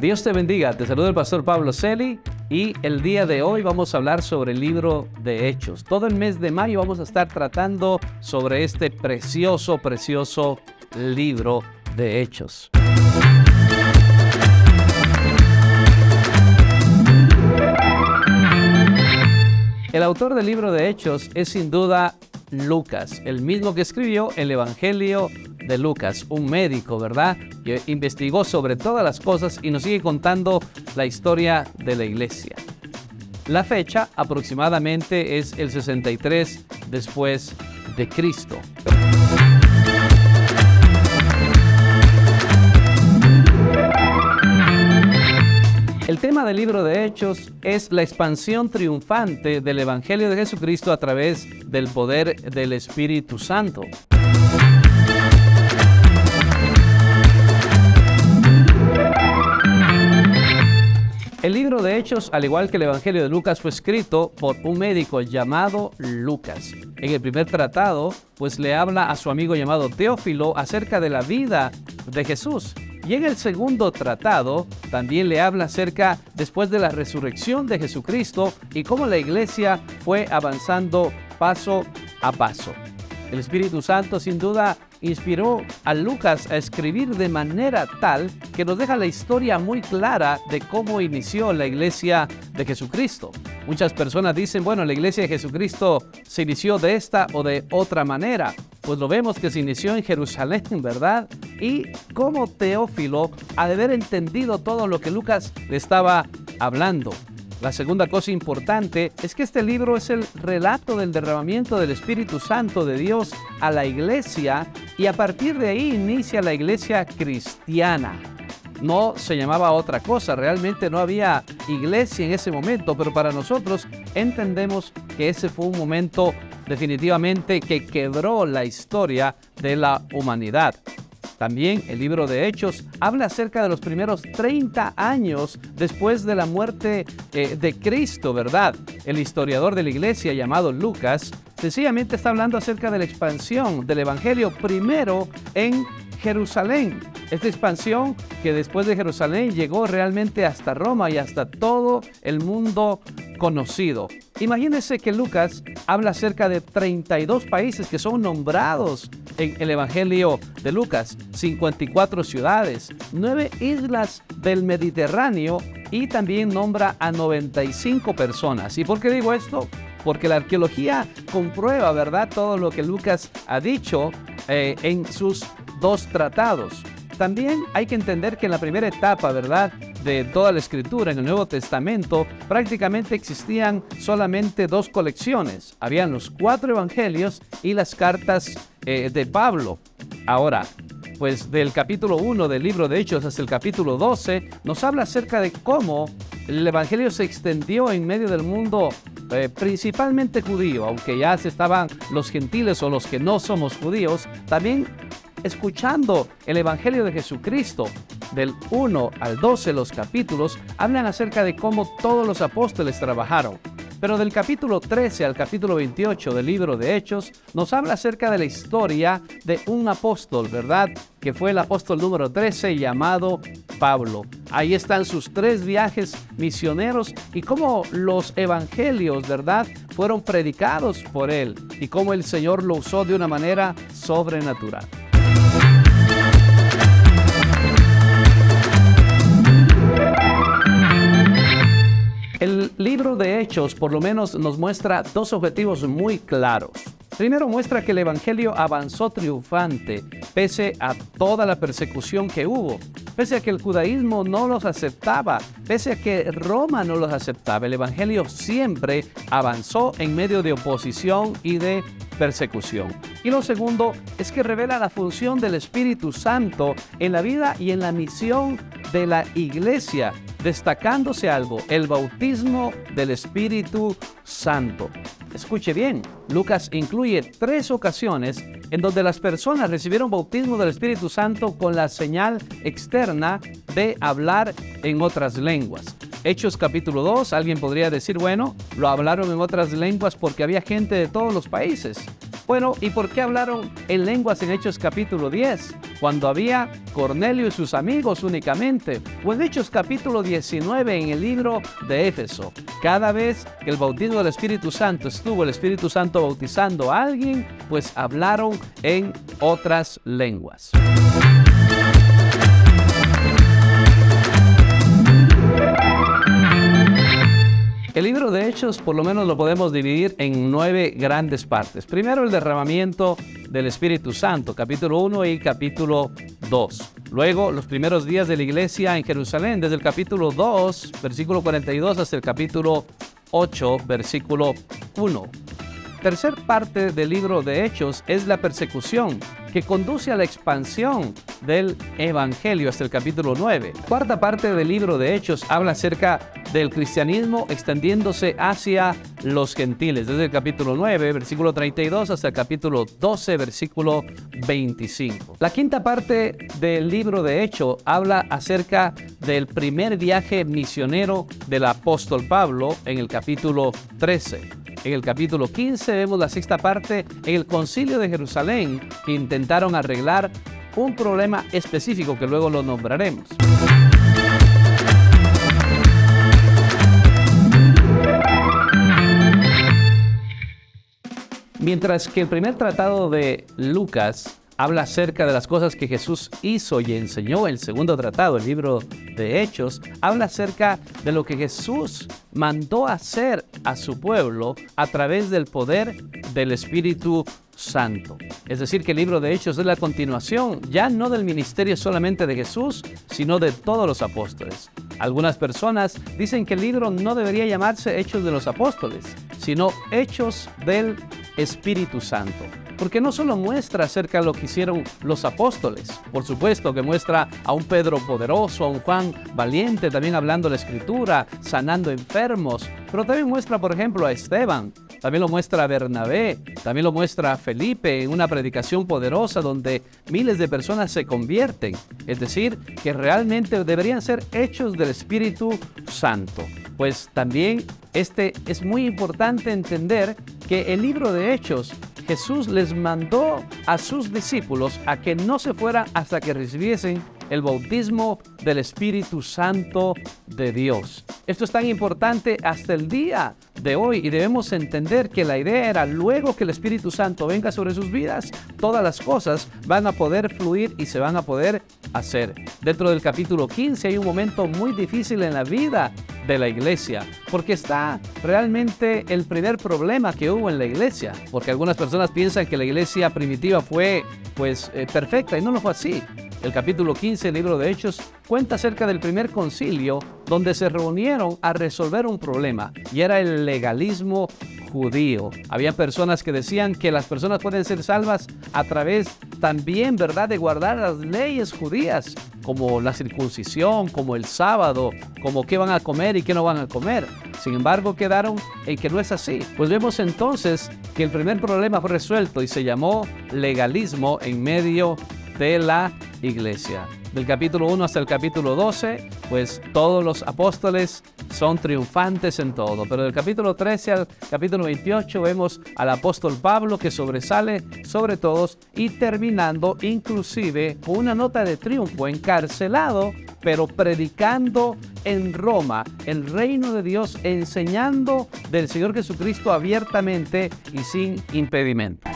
Dios te bendiga, te saluda el pastor Pablo Celi y el día de hoy vamos a hablar sobre el libro de Hechos. Todo el mes de mayo vamos a estar tratando sobre este precioso libro de Hechos. El autor del libro de Hechos es sin duda Lucas, el mismo que escribió el Evangelio de Lucas, un médico, ¿verdad? Que investigó sobre todas las cosas y nos sigue contando la historia de la iglesia. La fecha aproximadamente es el 63 después de Cristo. El tema del libro de Hechos es la expansión triunfante del Evangelio de Jesucristo a través del poder del Espíritu Santo. El libro de Hechos, al igual que el Evangelio de Lucas, fue escrito por un médico llamado Lucas. En el primer tratado, pues le habla a su amigo llamado Teófilo acerca de la vida de Jesús. Y en el segundo tratado también le habla acerca después de la resurrección de Jesucristo y cómo la iglesia fue avanzando paso a paso. El Espíritu Santo sin duda inspiró a Lucas a escribir de manera tal que nos deja la historia muy clara de cómo inició la iglesia de Jesucristo. Muchas personas dicen, bueno, la iglesia de Jesucristo se inició de esta o de otra manera. Pues lo vemos que se inició en Jerusalén, ¿verdad? Y como Teófilo ha de haber entendido todo lo que Lucas le estaba hablando. La segunda cosa importante es que este libro es el relato del derramamiento del Espíritu Santo de Dios a la iglesia y a partir de ahí inicia la iglesia cristiana. No se llamaba otra cosa, realmente no había iglesia en ese momento, pero para nosotros entendemos que ese fue un momento definitivamente que quebró la historia de la humanidad. También el libro de Hechos habla acerca de los primeros 30 años después de la muerte de Cristo, ¿verdad? El historiador de la iglesia llamado Lucas sencillamente está hablando acerca de la expansión del Evangelio primero en Jerusalén. Esta expansión que después de Jerusalén llegó realmente hasta Roma y hasta todo el mundo conocido. Imagínense que Lucas habla acerca de 32 países que son nombrados en el Evangelio de Lucas, 54 ciudades, 9 islas del Mediterráneo y también nombra a 95 personas. ¿Y por qué digo esto? Porque la arqueología comprueba, ¿verdad?, todo lo que Lucas ha dicho en sus dos tratados. También hay que entender que en la primera etapa, ¿verdad?, de toda la escritura en el Nuevo Testamento, prácticamente existían solamente dos colecciones. Habían los 4 evangelios y las cartas de Pablo. Ahora, pues del capítulo 1 del libro de Hechos hasta el capítulo 12, nos habla acerca de cómo el evangelio se extendió en medio del mundo principalmente judío, aunque ya se estaban los gentiles o los que no somos judíos, también escuchando el Evangelio de Jesucristo. Del 1 al 12 los capítulos hablan acerca de cómo todos los apóstoles trabajaron. Pero del capítulo 13 al capítulo 28 del libro de Hechos nos habla acerca de la historia de un apóstol, ¿verdad?, que fue el apóstol número 13 llamado Pablo. Ahí están sus 3 viajes misioneros y cómo los evangelios, ¿verdad?, fueron predicados por él y cómo el Señor lo usó de una manera sobrenatural. El libro de Hechos por lo menos nos muestra 2 objetivos muy claros. Primero, muestra que el evangelio avanzó triunfante pese a toda la persecución que hubo, pese a que el judaísmo no los aceptaba, pese a que Roma no los aceptaba. El evangelio siempre avanzó en medio de oposición y de persecución. Y lo segundo es que revela la función del Espíritu Santo en la vida y en la misión de la iglesia, destacándose algo, el bautismo del Espíritu Santo. Escuche bien, Lucas incluye 3 ocasiones en donde las personas recibieron bautismo del Espíritu Santo con la señal externa de hablar en otras lenguas. Hechos capítulo 2, alguien podría decir, bueno, lo hablaron en otras lenguas porque había gente de todos los países. Bueno, ¿y por qué hablaron en lenguas en Hechos capítulo 10? Cuando había Cornelio y sus amigos únicamente. O en Hechos capítulo 19 en el libro de Éfeso. Cada vez que el bautismo del Espíritu Santo estuvo el Espíritu Santo bautizando a alguien, pues hablaron en otras lenguas. El libro de Hechos por lo menos lo podemos dividir en 9 grandes partes. Primero, el derramamiento del Espíritu Santo, capítulo 1 y capítulo 2. Luego, los primeros días de la iglesia en Jerusalén, desde el capítulo 2, versículo 42, hasta el capítulo 8, versículo 1. Tercer parte del libro de Hechos es la persecución, que conduce a la expansión del Evangelio hasta el capítulo 9. Cuarta parte del libro de Hechos habla acerca del cristianismo extendiéndose hacia los gentiles, desde el capítulo 9, versículo 32, hasta el capítulo 12, versículo 25. La quinta parte del libro de Hechos habla acerca del primer viaje misionero del apóstol Pablo en el capítulo 13. En el capítulo 15 vemos la sexta parte en el concilio de Jerusalén, que intentaron arreglar un problema específico que luego lo nombraremos. Mientras que el primer tratado de Lucas habla acerca de las cosas que Jesús hizo y enseñó, el segundo tratado, el libro de Hechos, habla acerca de lo que Jesús mandó hacer a su pueblo a través del poder del Espíritu Santo. Es decir, que el libro de Hechos es la continuación, ya no del ministerio solamente de Jesús, sino de todos los apóstoles. Algunas personas dicen que el libro no debería llamarse Hechos de los Apóstoles, sino Hechos del Espíritu Santo. Porque no solo muestra acerca de lo que hicieron los apóstoles, por supuesto que muestra a un Pedro poderoso, a un Juan valiente, también hablando la Escritura, sanando enfermos, pero también muestra, por ejemplo, a Esteban, también lo muestra a Bernabé, también lo muestra a Felipe en una predicación poderosa donde miles de personas se convierten. Es decir, que realmente deberían ser hechos del Espíritu Santo. Pues también es muy importante entender que el libro de Hechos, Jesús les mandó a sus discípulos a que no se fueran hasta que recibiesen el bautismo del Espíritu Santo de Dios. Esto es tan importante hasta el día de hoy y debemos entender que la idea era luego que el Espíritu Santo venga sobre sus vidas, todas las cosas van a poder fluir y se van a poder hacer. Dentro del capítulo 15 hay un momento muy difícil en la vida de la iglesia, porque está realmente el primer problema que hubo en la iglesia, porque algunas personas piensan que la iglesia primitiva fue perfecta y no lo fue así. El capítulo 15 del libro de Hechos cuenta acerca del primer concilio donde se reunieron a resolver un problema y era el legalismo judío. Había personas que decían que las personas pueden ser salvas a través también, ¿verdad?, de guardar las leyes judías, como la circuncisión, como el sábado, como qué van a comer y qué no van a comer. Sin embargo, quedaron en que no es así. Pues vemos entonces que el primer problema fue resuelto y se llamó legalismo en medio de la iglesia. Del capítulo 1 hasta el capítulo 12, pues todos los apóstoles son triunfantes en todo. Pero del capítulo 13 al capítulo 28 vemos al apóstol Pablo que sobresale sobre todos y terminando inclusive con una nota de triunfo, encarcelado, pero predicando en Roma el reino de Dios, enseñando del Señor Jesucristo abiertamente y sin impedimento.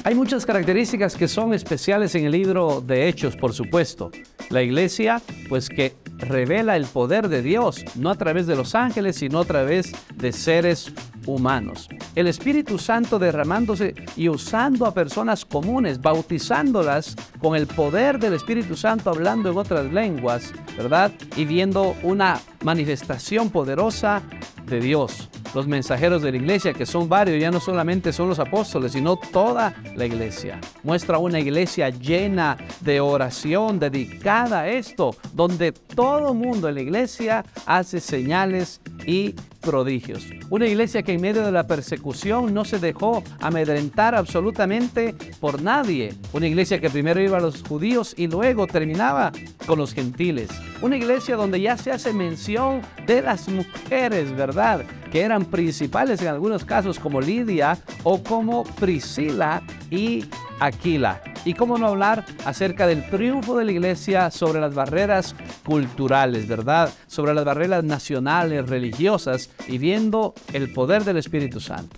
Hay muchas características que son especiales en el libro de Hechos, por supuesto. La iglesia, pues que revela el poder de Dios, no a través de los ángeles, sino a través de seres humanos. El Espíritu Santo derramándose y usando a personas comunes, bautizándolas con el poder del Espíritu Santo, hablando en otras lenguas, ¿verdad? Y viendo una manifestación poderosa de Dios. Los mensajeros de la iglesia, que son varios, ya no solamente son los apóstoles, sino toda la iglesia. Muestra una iglesia llena de oración, dedicada a esto, donde todo mundo en la iglesia hace señales y prodigios. Una iglesia que en medio de la persecución no se dejó amedrentar absolutamente por nadie. Una iglesia que primero iba a los judíos y luego terminaba con los gentiles. Una iglesia donde ya se hace mención de las mujeres, ¿verdad?, que eran principales en algunos casos, como Lidia o como Priscila y Aquila. Y cómo no hablar acerca del triunfo de la iglesia sobre las barreras culturales, ¿verdad?, sobre las barreras nacionales, religiosas, y viendo el poder del Espíritu Santo.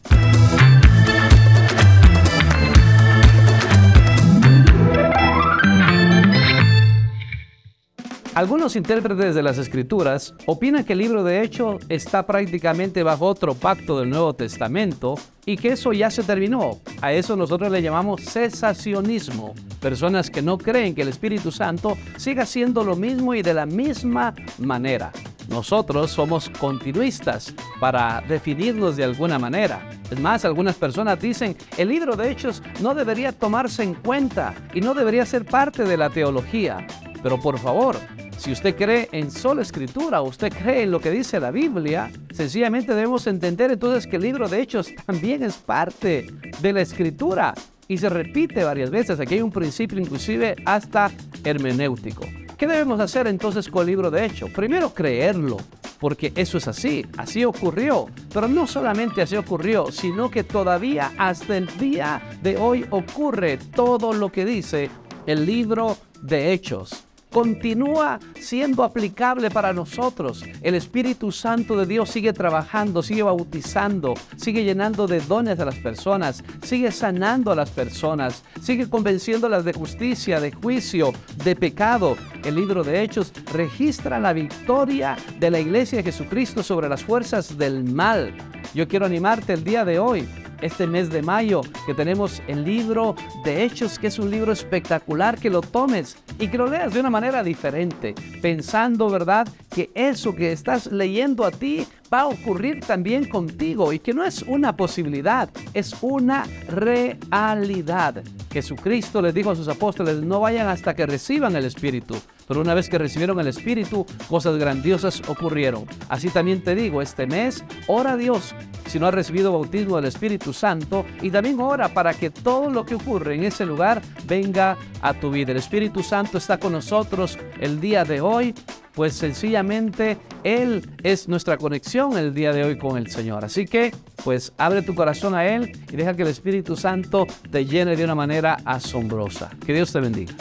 Algunos intérpretes de las Escrituras opinan que el libro de Hechos está prácticamente bajo otro pacto del Nuevo Testamento y que eso ya se terminó. A eso nosotros le llamamos cesacionismo. Personas que no creen que el Espíritu Santo siga siendo lo mismo y de la misma manera. Nosotros somos continuistas para definirnos de alguna manera. Es más, algunas personas dicen, el libro de Hechos no debería tomarse en cuenta y no debería ser parte de la teología. Pero por favor, si usted cree en sola Escritura, usted cree en lo que dice la Biblia, sencillamente debemos entender entonces que el libro de Hechos también es parte de la Escritura y se repite varias veces. Aquí hay un principio inclusive hasta hermenéutico. ¿Qué debemos hacer entonces con el libro de Hechos? Primero, creerlo, porque eso es así ocurrió. Pero no solamente así ocurrió, sino que todavía hasta el día de hoy ocurre todo lo que dice el libro de Hechos. Continúa siendo aplicable para nosotros. El Espíritu Santo de Dios sigue trabajando, sigue bautizando, sigue llenando de dones a las personas, sigue sanando a las personas, sigue convenciéndolas de justicia, de juicio, de pecado. El libro de Hechos registra la victoria de la Iglesia de Jesucristo sobre las fuerzas del mal. Yo quiero animarte el día de hoy, este mes de mayo, que tenemos el libro de Hechos, que es un libro espectacular, que lo tomes y que lo leas de una manera diferente, pensando, ¿verdad?, que eso que estás leyendo a ti va a ocurrir también contigo y que no es una posibilidad, es una realidad. Jesucristo les dijo a sus apóstoles, no vayan hasta que reciban el Espíritu. Pero una vez que recibieron el Espíritu, cosas grandiosas ocurrieron. Así también te digo, este mes, ora a Dios si no has recibido bautismo del Espíritu Santo, y también ora para que todo lo que ocurre en ese lugar venga a tu vida. El Espíritu Santo está con nosotros el día de hoy, pues sencillamente Él es nuestra conexión el día de hoy con el Señor. Así que, pues abre tu corazón a Él y deja que el Espíritu Santo te llene de una manera asombrosa. Que Dios te bendiga.